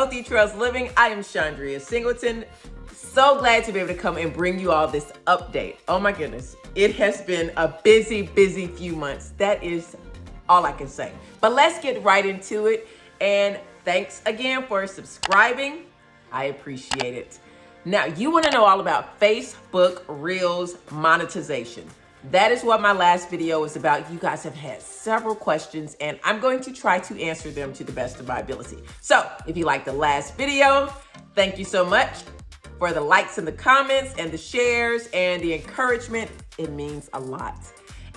Healthy Trust Living. I am Chandria Singleton. So glad to be able to come and bring you all this update. Oh my goodness. It has been a busy few months. That is all I can say. But let's get right into it. And thanks again for subscribing. I appreciate it. Now, you want to know all about Facebook Reels monetization. That is what my last video was about. You guys have had several questions and I'm going to try to answer them to the best of my ability. So if you liked the last video, thank you so much for the likes and the comments and the shares and the encouragement. It means a lot.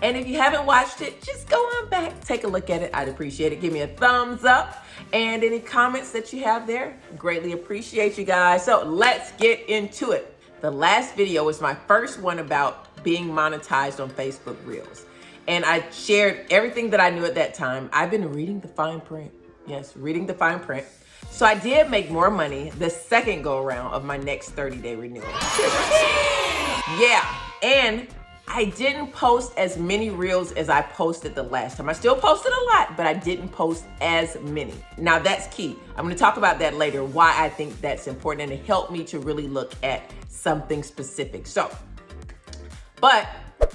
And if you haven't watched it, just go on back, take a look at it. I'd appreciate it. Give me a thumbs up and any comments that you have there. Greatly appreciate you guys. So let's get into it. The last video was my first one about being monetized on Facebook Reels. And I shared everything that I knew at that time. I've been reading the fine print. Yes, reading the fine print. So I did make more money the second go around of my next 30-day renewal. Yeah, and I didn't post as many reels as I posted the last time. I still posted a lot, but I didn't post as many. Now that's key. I'm gonna talk about that later, why I think that's important, and it helped me to really look at something specific. But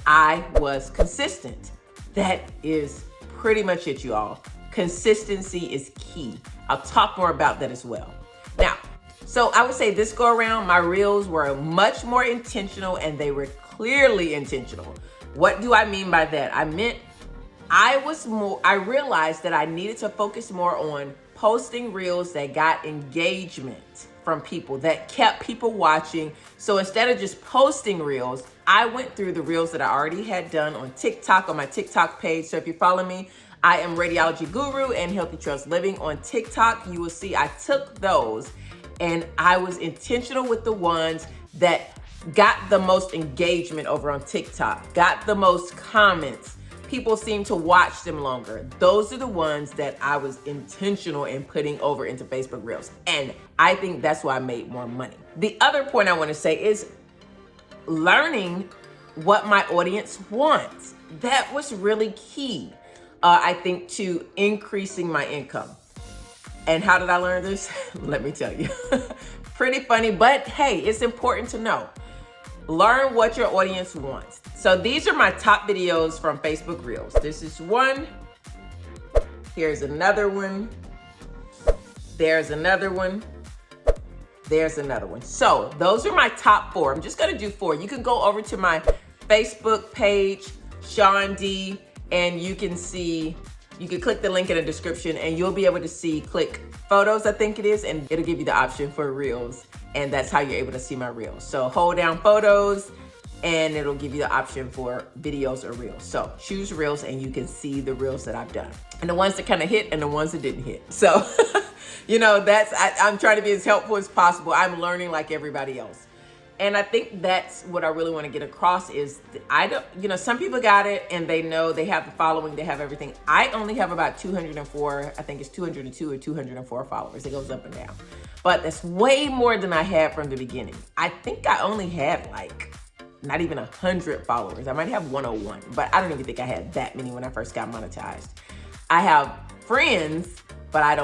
I was consistent. That is pretty much it, you all. Consistency is key. I'll talk more about that as well. Now, so I would say this go around, my reels were much more intentional and they were clearly intentional. What do I mean by that? I meant I realized that I needed to focus more on posting reels that got engagement from people, that kept people watching. So instead of just posting reels, I went through the reels that I already had done on TikTok, on my TikTok page. So if you follow me, I am Radiology Guru and Healthy Trust Living on TikTok. You will see I took those and I was intentional with the ones that got the most engagement over on TikTok, got the most comments. People seem to watch them longer. Those are the ones that I was intentional in putting over into Facebook Reels. And I think that's why I made more money. The other point I want to say is learning what my audience wants. That was really key, I think, to increasing my income. And how did I learn this? Let me tell you. Pretty funny, but hey, it's important to know. Learn what your audience wants. So these are my top videos from Facebook Reels. This is one. Here's another one. There's another one. There's another one. So those are my top 4. I'm just gonna do 4. You can go over to my Facebook page, Sean D, and you can see, you can click the link in the description and you'll be able to click photos, I think it is, and it'll give you the option for reels. And that's how you're able to see my reels. So hold down photos and it'll give you the option for videos or reels. So choose reels and you can see the reels that I've done. And the ones that kind of hit and the ones that didn't hit. So, you know, I'm trying to be as helpful as possible. I'm learning like everybody else. And I think that's what I really want to get across is some people got it and they know they have the following, they have everything. I only have about 204, I think it's 202 or 204 followers. It goes up and down. But that's way more than I had from the beginning. I think I only had like not even 100 followers. I might have 101, but I don't even think I had that many when I first got monetized. I have friends, but I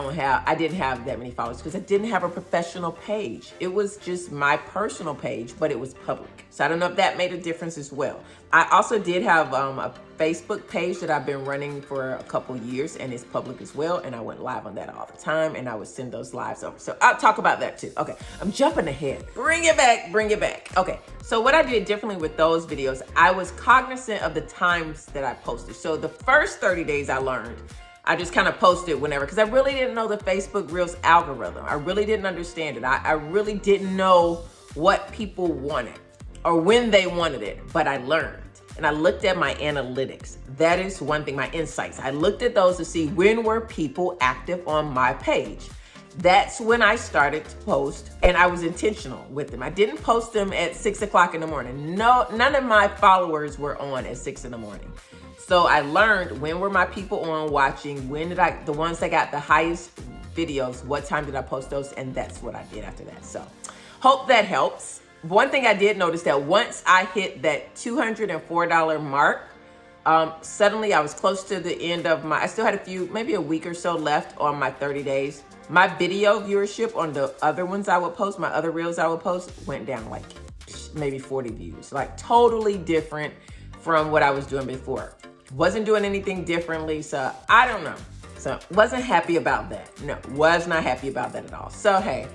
didn't have that many followers because I didn't have a professional page. It was just my personal page, but it was public. So I don't know if that made a difference as well. I also did have a Facebook page that I've been running for a couple years and it's public as well. And I went live on that all the time and I would send those lives over. So I'll talk about that too. Okay, I'm jumping ahead. Bring it back, bring it back. Okay, so what I did differently with those videos, I was cognizant of the times that I posted. So the first 30 days I learned, I just kind of posted whenever, because I really didn't know the Facebook Reels algorithm. I really didn't understand it. I really didn't know what people wanted or when they wanted it, but I learned. And I looked at my analytics. That is one thing, my insights. I looked at those to see when were people active on my page. That's when I started to post and I was intentional with them. I didn't post them at 6 o'clock in the morning. No, none of my followers were on at 6 in the morning. So I learned when were my people on watching, the ones that got the highest videos, what time did I post those? And that's what I did after that. So hope that helps. One thing I did notice that once I hit that $204 mark, suddenly I was close to the end of I still had maybe a week or so left on my 30 days. My video viewership on the other ones I would post, my other reels I would post, went down like maybe 40 views. Like totally different from what I was doing before. Wasn't doing anything differently, so I don't know. So wasn't happy about that. No, was not happy about that at all. So hey,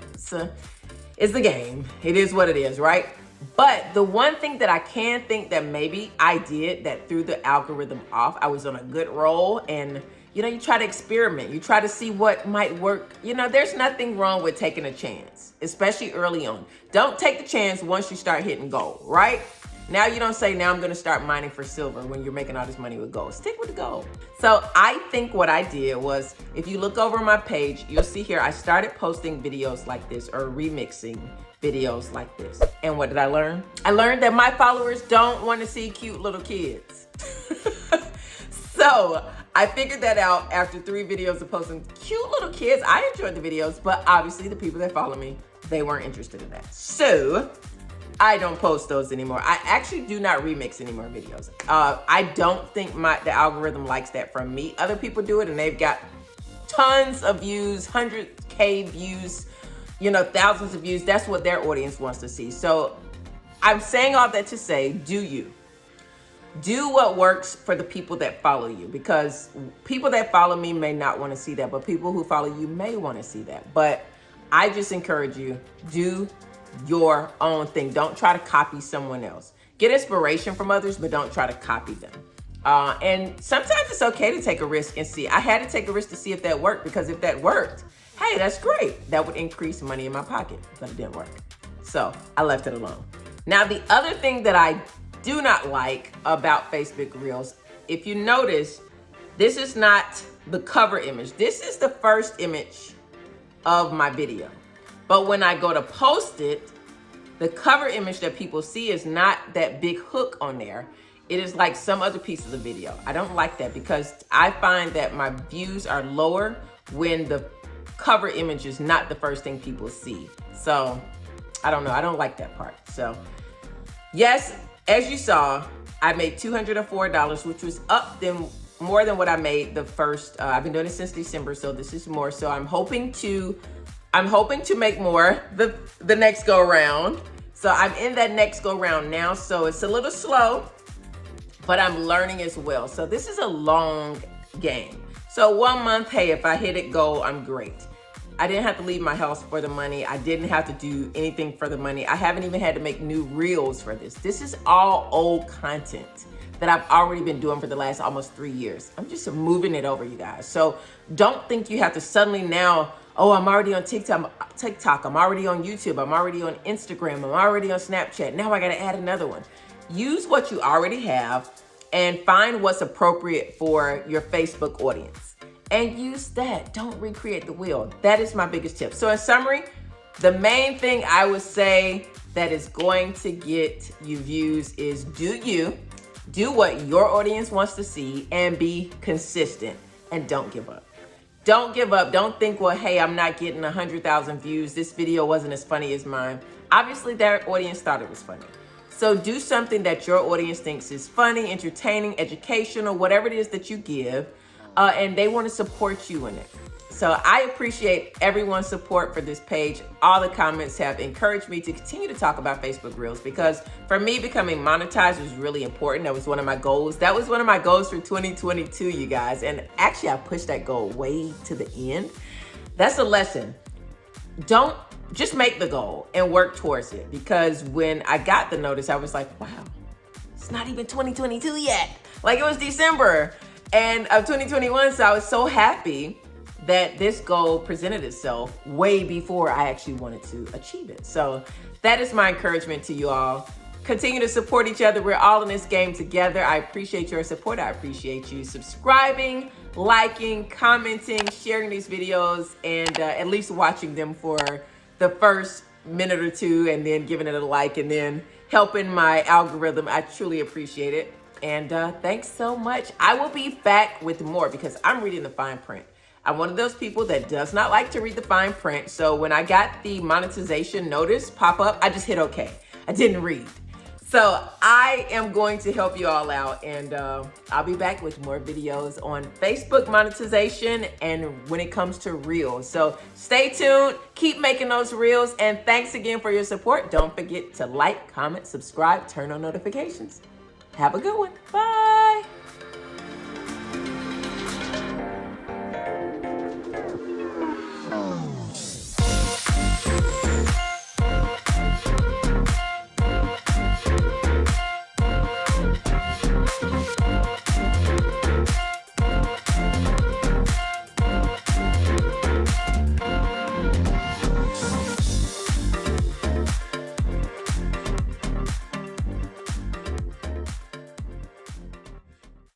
it's the game. It is what it is, right? But the one thing that I can think that maybe I did that threw the algorithm off, I was on a good roll, and you know, you try to experiment. You try to see what might work. You know, there's nothing wrong with taking a chance, especially early on. Don't take the chance once you start hitting gold, right? Now you don't say, now I'm gonna start mining for silver when you're making all this money with gold. Stick with the gold. So I think what I did was, if you look over my page, you'll see here, I started posting videos like this or remixing videos like this. And what did I learn? I learned that my followers don't want to see cute little kids. So I figured that out after 3 videos of posting cute little kids. I enjoyed the videos, but obviously the people that follow me, they weren't interested in that. So I don't post those anymore. I actually do not remix any more videos. I don't think the algorithm likes that from me. Other people do it and they've got tons of views, 100K views, you know, thousands of views. That's what their audience wants to see. So I'm saying all that to say, do you. Do what works for the people that follow you, because people that follow me may not want to see that, but people who follow you may want to see that. But I just encourage you, do your own thing. Don't try to copy someone else. Get inspiration from others, but don't try to copy them. And sometimes it's okay to take a risk and see. I had to take a risk to see if that worked, because if that worked, hey, that's great. That would increase money in my pocket, but it didn't work. So I left it alone. Now, the other thing that I do not like about Facebook Reels, if you notice, this is not the cover image. This is the first image of my video. But when I go to post it, the cover image that people see is not that big hook on there. It is like some other piece of the video. I don't like that, because I find that my views are lower when the cover image is not the first thing people see. So I don't know. I don't like that part. So yes, as you saw, I made $204, which was more than what I made the first. I've been doing it since December, so this is more. So I'm hoping to make more the next go round. So I'm in that next go round now. So it's a little slow, but I'm learning as well. So this is a long game. So 1 month, hey, if I hit it goal, I'm great. I didn't have to leave my house for the money. I didn't have to do anything for the money. I haven't even had to make new reels for this. This is all old content that I've already been doing for the last almost 3 years. I'm just moving it over, you guys. So don't think you have to suddenly now, oh, I'm already on TikTok, I'm already on YouTube, I'm already on Instagram, I'm already on Snapchat. Now I gotta add another one. Use what you already have and find what's appropriate for your Facebook audience. And use that. Don't recreate the wheel. That is my biggest tip. So in summary, the main thing I would say that is going to get you views is do what your audience wants to see, and be consistent, and don't give up. Don't give up. Don't think, well, hey, I'm not getting 100,000 views. This video wasn't as funny as mine. Obviously, their audience thought it was funny. So do something that your audience thinks is funny, entertaining, educational, whatever it is that you give. And they want to support you in it. So I appreciate everyone's support for this page. All the comments have encouraged me to continue to talk about Facebook Reels, because for me, becoming monetized was really important. That was one of my goals. That was one of my goals for 2022, you guys. And actually, I pushed that goal way to the end. That's a lesson. Don't just make the goal and work towards it. Because when I got the notice, I was like, wow, it's not even 2022 yet. Like, it was December and of 2021, so I was so happy that this goal presented itself way before I actually wanted to achieve it. So that is my encouragement to you all. Continue to support each other. We're all in this game together. I appreciate your support. I appreciate you subscribing, liking, commenting, sharing these videos, and at least watching them for the first minute or two, and then giving it a like, and then helping my algorithm. I truly appreciate it. And thanks so much. I will be back with more, because I'm reading the fine print. I'm one of those people that does not like to read the fine print. So when I got the monetization notice pop up, I just hit okay. I didn't read. So I am going to help you all out, and I'll be back with more videos on Facebook monetization and when it comes to reels. So stay tuned, keep making those reels, and thanks again for your support. Don't forget to like, comment, subscribe, turn on notifications. Have a good one. Bye.